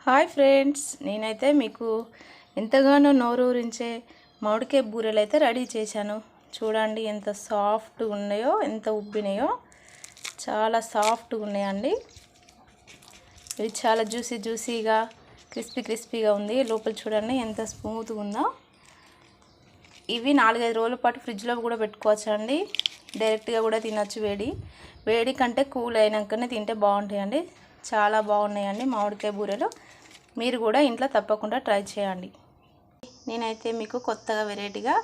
Hi friends, నేనైతే మీకు ఎంతగానో నోరూరించే మామిడికాయ బూరెలు అయితే రెడీ చేశాను. చూడండి ఎంత సాఫ్ట్గా ఉన్నాయో, ఎంత ఉబ్బినాయో, చాలా సాఫ్ట్గా ఉన్నాయండి. ఇవి చాలా జ్యూసీగా క్రిస్పీగా ఉంది. లోపల చూడండి ఎంత స్మూత్గా ఉందో. ఇవి 4-5 రోజుల పాటు ఫ్రిడ్జ్లో కూడా పెట్టుకోవచ్చు అండి. డైరెక్ట్గా కూడా తినచ్చు. వేడి కంటే కూల్ అయినాకనే తింటే బాగుంటాయండి. చాలా బాగున్నాయండి మామిడికాయ బూరెలు. మీరు కూడా ఇంట్లో తప్పకుండా ట్రై చేయండి. నేనైతే మీకు కొత్తగా వెరైటీగా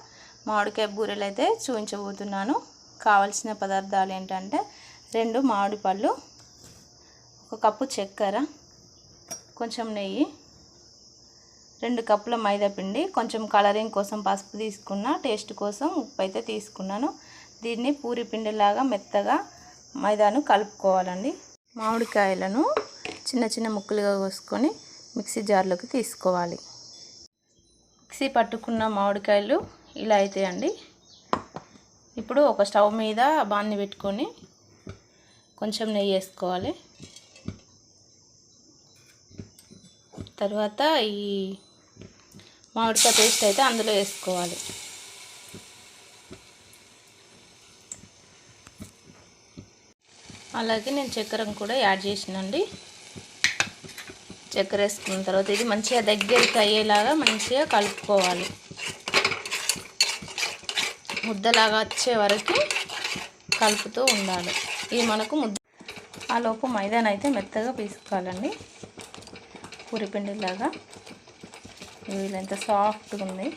మామిడికాయ బూరెలు అయితే చూపించబోతున్నాను. కావాల్సిన పదార్థాలు ఏంటంటే 2 మామిడి పళ్ళు, 1 కప్పు చక్కెర, కొంచెం నెయ్యి, 2 కప్పుల మైదా పిండి, కొంచెం కలరింగ్ కోసం పసుపు తీసుకున్న, టేస్ట్ కోసం ఉప్పు అయితే తీసుకున్నాను. దీన్ని పూరి పిండిలాగా మెత్తగా మైదాను కలుపుకోవాలండి. మామిడికాయలను చిన్న ముక్కలుగా కోసుకొని మిక్సీ జార్లోకి తీసుకోవాలి. మిక్సీ పట్టుకున్న మామిడికాయలు ఇలా అవుతాయండి. ఇప్పుడు ఒక స్టవ్ మీద బాండి పెట్టుకొని కొంచెం నెయ్యి వేసుకోవాలి. తర్వాత ఈ మామిడికాయ పేస్ట్ అయితే అందులో వేసుకోవాలి. అలాగే నేను చక్కెర కూడా యాడ్ చేసినండి. చక్కెర వేసుకున్న తర్వాత ఇది మంచిగా దగ్గరికి అయ్యేలాగా మంచిగా కలుపుకోవాలి. ముద్దలాగా వచ్చే వరకు కలుపుతూ ఉండాలి. ఇది మనకు ఆ లోపు మైదాని అయితే మెత్తగా పీసుకోవాలండి. పూరిపిండిలాగా ఇలా ఎంత సాఫ్ట్గా ఉంది,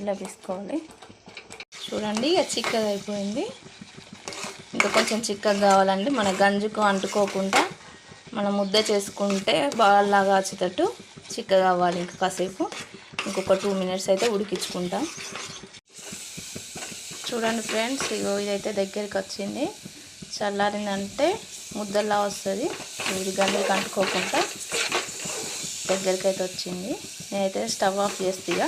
ఇలా పీసుకోవాలి. చూడండి ఇక చిక్కగా అయిపోయింది. ఇంకా కొంచెం చిక్కగా కావాలండి. మన గంజుకు అంటుకోకుండా మనం ముద్ద చేసుకుంటే బాల్లాగా వచ్చేటట్టు చిక్కగా కావాలి. ఇంకా కాసేపు ఇంకొక 2 మినిట్స్ అయితే ఉడికించుకుంటాం. చూడండి ఫ్రెండ్స్, ఇదైతే దగ్గరికి వచ్చింది. చల్లారిందంటే ముద్దలా వస్తుంది. ఇది గంజుకి అంటుకోకుండా దగ్గరికి అయితే వచ్చింది. నేనైతే స్టవ్ ఆఫ్ చేస్తే ఇక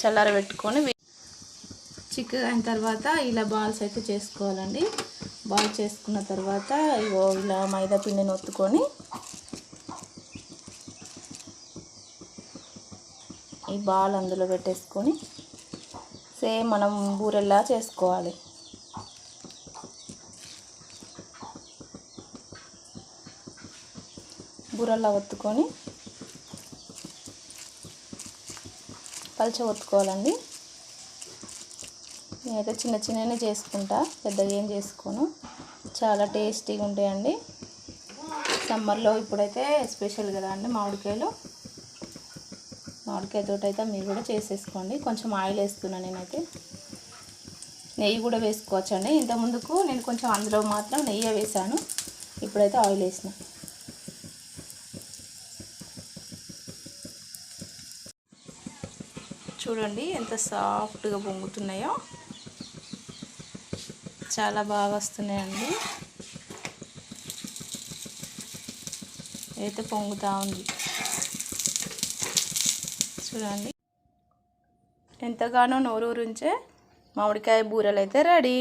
చల్లారబెట్టుకొని చిక్కగా అయిన తర్వాత ఇలా బాల్స్ అయితే చేసుకోవాలండి. బాల్ చేసుకున్న తర్వాత ఇలా మైదా పిండిని ఒత్తుకొని ఈ బాల్ అందులో పెట్టేసుకొని సేమ్ మనం బూరెల్లా చేసుకోవాలి. బూరెల్లా ఒత్తుకొని పల్చ ఒత్తుకోవాలండి. నేనైతే చిన్నగానే చేసుకుంటా, పెద్దగా ఏం చేసుకోను. చాలా టేస్టీగా ఉంటాయండి. సమ్మర్లో ఇప్పుడైతే స్పెషల్ కదా అండి మామిడికాయతో అయితే మీరు కూడా చేసేసుకోండి. కొంచెం ఆయిల్ వేస్తున్నాను నేనైతే. నెయ్యి కూడా వేసుకోవచ్చండి. ఇంతకుముందుకు నేను కొంచెం అందులో మాత్రం నెయ్యి వేసాను. ఇప్పుడైతే ఆయిల్ వేసిన. చూడండి ఎంత సాఫ్ట్గా పొంగుతున్నాయో, చాలా బాగా వస్తున్నాయండి. అయితే పొంగుతూ ఉంది. చూడండి ఎంతగానో నోరూరించే మామిడికాయ బూరెలు అయితే రెడీ.